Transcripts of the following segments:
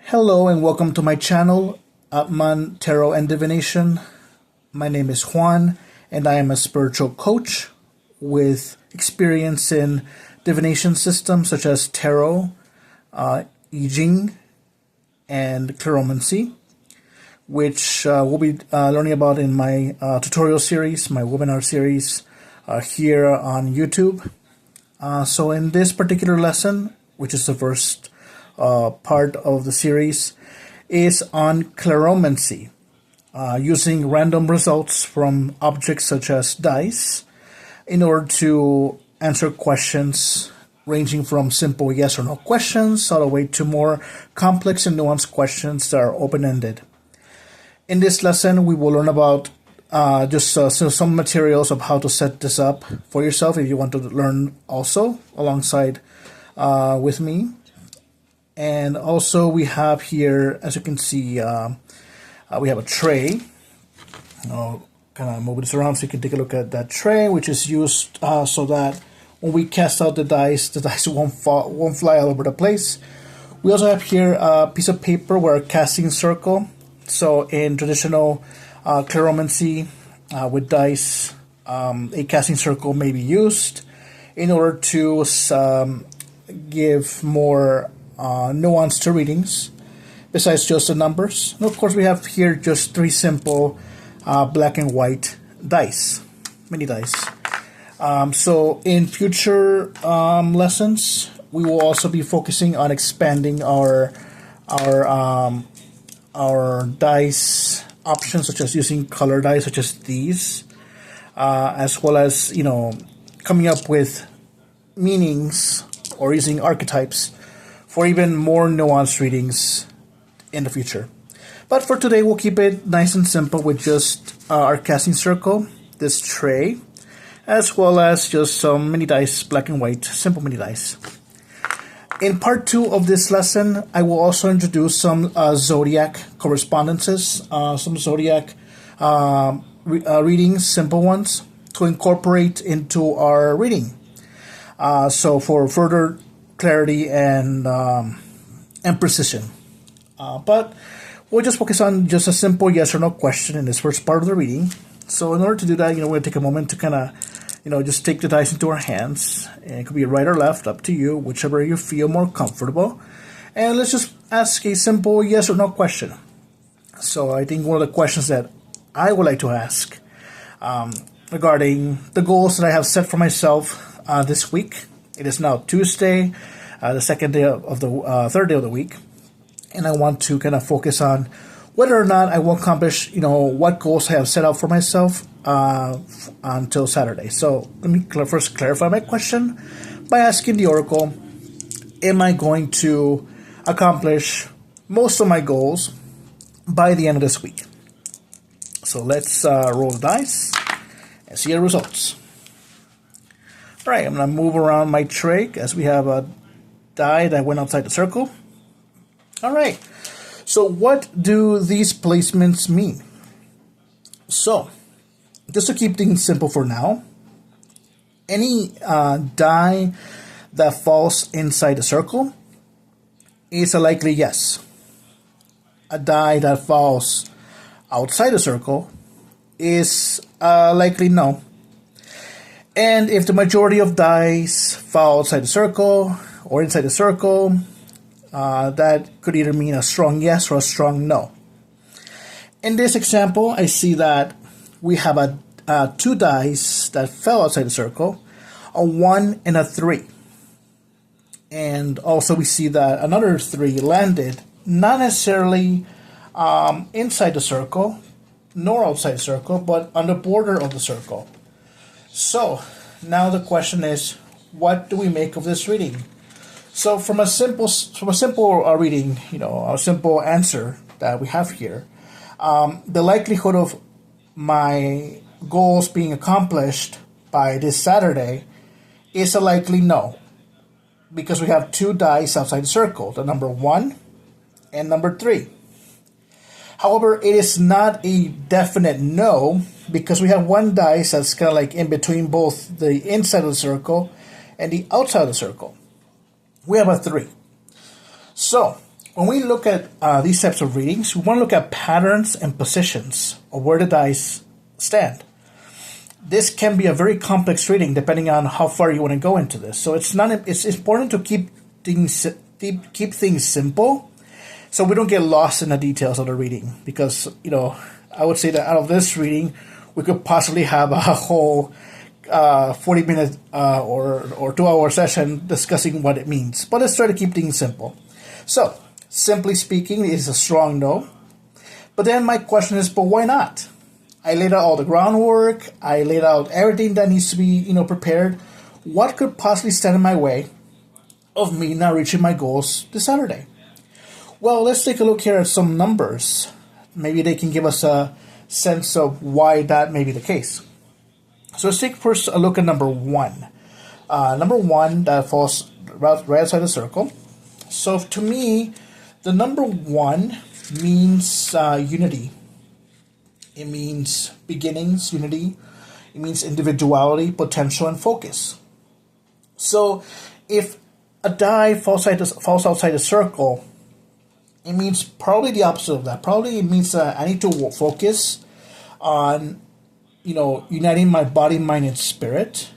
Hello and welcome to my channel, Atman Tarot and Divination. My name is Juan and I am a spiritual coach with experience in divination systems such as tarot, I Ching, and Cleromancy, which we'll be learning about in my tutorial series, my webinar series here on YouTube. So in this particular lesson, which is the first part of the series, is on Cleromancy, using random results from objects such as dice in order to answer questions ranging from simple yes or no questions all the way to more complex and nuanced questions that are open-ended. In this lesson, we will learn about some materials of how to set this up for yourself if you want to learn also alongside with me. And also we have here, as you can see, we have a tray. I'll kind of move this around so you can take a look at that tray, which is used so that when we cast out the dice won't fly all over the place. We also have here a piece of paper with a casting circle. So in traditional Cleromancy with dice, a casting circle may be used in order to give more nuance to readings besides just the numbers. And of course, we have here just three simple black and white dice, mini dice. So in future lessons, we will also be focusing on expanding our dice options, such as using color dice, such as these, as well as coming up with meanings or using archetypes for even more nuanced readings in the future. But for today, we'll keep it nice and simple with just our casting circle, this tray, as well as just some mini dice, black and white, simple mini dice. In part 2 of this lesson, I will also introduce some zodiac correspondences, some zodiac readings, simple ones, to incorporate into our reading. So for further clarity and precision. But we'll just focus on just a simple yes or no question in this first part of the reading. So in order to do that, we're going to take a moment to kind of just take the dice into our hands. And it could be right or left, up to you, whichever you feel more comfortable. And let's just ask a simple yes or no question. So I think one of the questions that I would like to ask regarding the goals that I have set for myself this week. It is now Tuesday, the second day of the third day of the week. And I want to kind of focus on whether or not I will accomplish, what goals I have set out for myself until Saturday. So let me first clarify my question by asking the Oracle, am I going to accomplish most of my goals by the end of this week? So let's roll the dice and see the results. All right, I'm going to move around my tray as we have a die that went outside the circle. All right, so what do these placements mean? So, just to keep things simple for now, any die that falls inside the circle is a likely yes. A die that falls outside the circle is a likely no. And if the majority of dice fall outside the circle or inside the circle, that could either mean a strong yes or a strong no. In this example, I see that we have two dice that fell outside the circle, a 1 and a 3. And also we see that another 3 landed, not necessarily inside the circle, nor outside the circle, but on the border of the circle. So now the question is, what do we make of this reading? So from a simple reading, a simple answer that we have here, the likelihood of my goals being accomplished by this Saturday is a likely no, because we have two dice outside the circle, the number 1 and number 3. However, it is not a definite no, because we have one dice that's kind of like in between both the inside of the circle and the outside of the circle. We have a 3. So when we look at these types of readings, we want to look at patterns and positions of where the dice stand. This can be a very complex reading depending on how far you want to go into this. So it's important to keep things simple, so we don't get lost in the details of the reading. Because I would say that out of this reading, we could possibly have a whole 40-minute or 2-hour session discussing what it means. But let's try to keep things simple. So, simply speaking, it is a strong no. But then my question is, but why not? I laid out all the groundwork. I laid out everything that needs to be, prepared. What could possibly stand in my way of me not reaching my goals this Saturday? Well, let's take a look here at some numbers. Maybe they can give us a sense of why that may be the case. So let's take first a look at number 1. Number 1, that falls right outside the circle. So to me, the number 1 means unity. It means beginnings, unity. It means individuality, potential, and focus. So if a die falls outside the circle, it means probably the opposite of that. Probably it means I need to focus on, uniting my body, mind, and spirit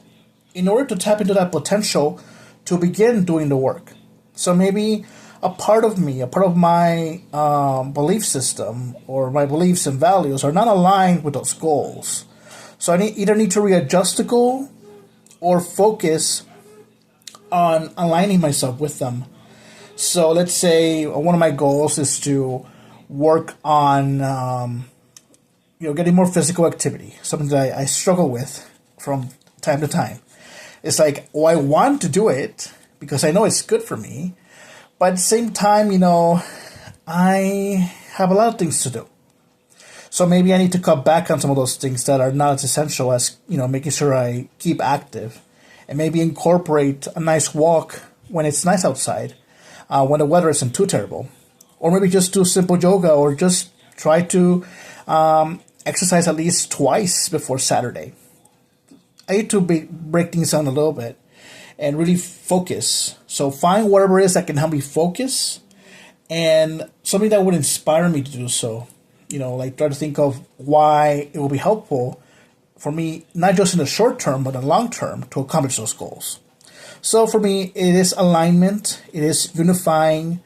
in order to tap into that potential to begin doing the work. So maybe a part of me, a part of my belief system or my beliefs and values are not aligned with those goals. So I either need to readjust the goal or focus on aligning myself with them. So let's say one of my goals is to work on, getting more physical activity, something that I struggle with from time to time. It's like, I want to do it because I know it's good for me. But at the same time, I have a lot of things to do. So maybe I need to cut back on some of those things that are not as essential as, making sure I keep active. And maybe incorporate a nice walk when it's nice outside, when the weather isn't too terrible. Or maybe just do simple yoga or just try to exercise at least twice before Saturday. I need to break things down a little bit and really focus. So find whatever it is that can help me focus and something that would inspire me to do so. Try to think of why it will be helpful for me, not just in the short term, but in the long term to accomplish those goals. So for me, it is alignment. It is unifying,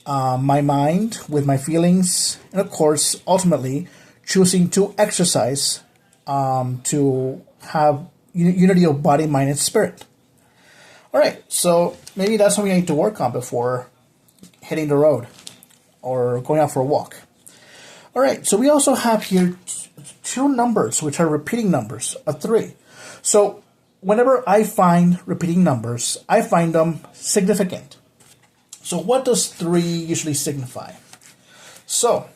my mind with my feelings. And of course, ultimately, choosing to exercise to have unity of body, mind, and spirit. All right, so maybe that's something I need to work on before hitting the road or going out for a walk. All right, so we also have here 2 numbers, which are repeating numbers, a 3. So whenever I find repeating numbers, I find them significant. So what does 3 usually signify? So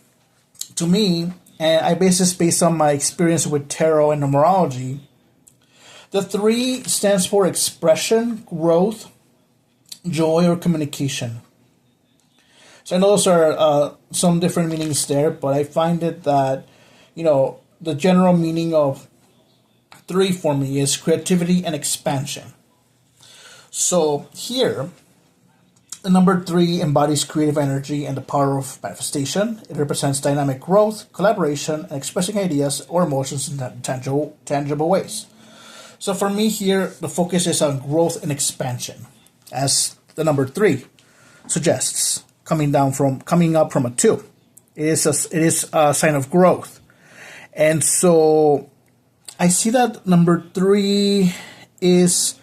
to me, and I base this based on my experience with tarot and numerology, the 3 stands for expression, growth, joy, or communication. So I know those are some different meanings there, but I find it that, the general meaning of 3 for me is creativity and expansion. So here, the number 3 embodies creative energy and the power of manifestation. It represents dynamic growth, collaboration, and expressing ideas or emotions in tangible ways. So for me here, the focus is on growth and expansion, as the number 3 suggests, coming up from a 2. It is a sign of growth. And so I see that number 3 is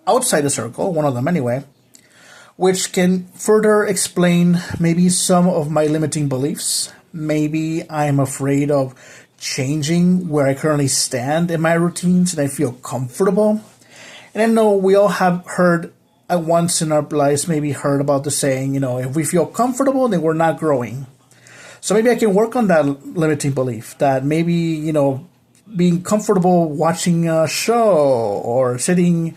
outside the circle, one of them anyway, which can further explain maybe some of my limiting beliefs. Maybe I'm afraid of changing where I currently stand in my routines and I feel comfortable. And I know we all have heard at once in our lives, maybe heard about the saying, if we feel comfortable, then we're not growing. So maybe I can work on that limiting belief that maybe, being comfortable watching a show or sitting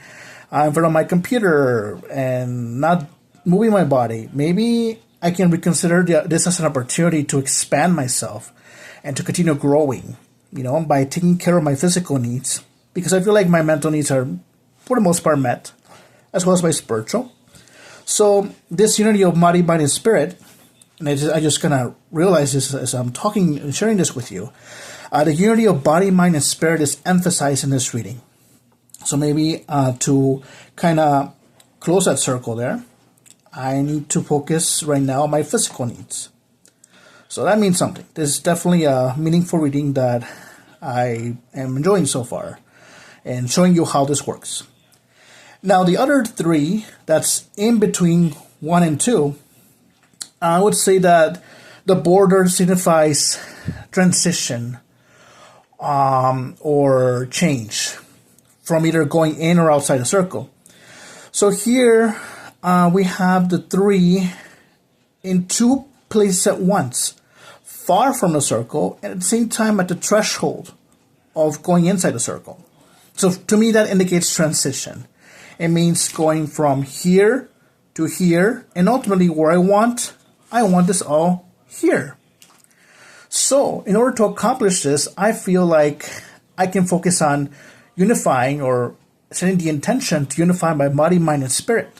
in front of my computer and not moving my body, maybe I can reconsider this as an opportunity to expand myself and to continue growing, by taking care of my physical needs, because I feel like my mental needs are, for the most part, met, as well as my spiritual. So this unity of body, mind, and spirit, and I just kind of realized this as I'm talking and sharing this with you, the unity of body, mind, and spirit is emphasized in this reading. So maybe to kind of close that circle there, I need to focus right now on my physical needs. So that means something. This is definitely a meaningful reading that I am enjoying so far and showing you how this works. Now, the other three, that's in between 1 and 2, I would say that the border signifies transition or change from either going in or outside the circle. So here we have the 3 in 2 places at once, far from the circle, and at the same time at the threshold of going inside the circle. So to me, that indicates transition. It means going from here to here, and ultimately where I want this all here. So in order to accomplish this, I feel like I can focus on unifying or setting the intention to unify my body, mind, and spirit.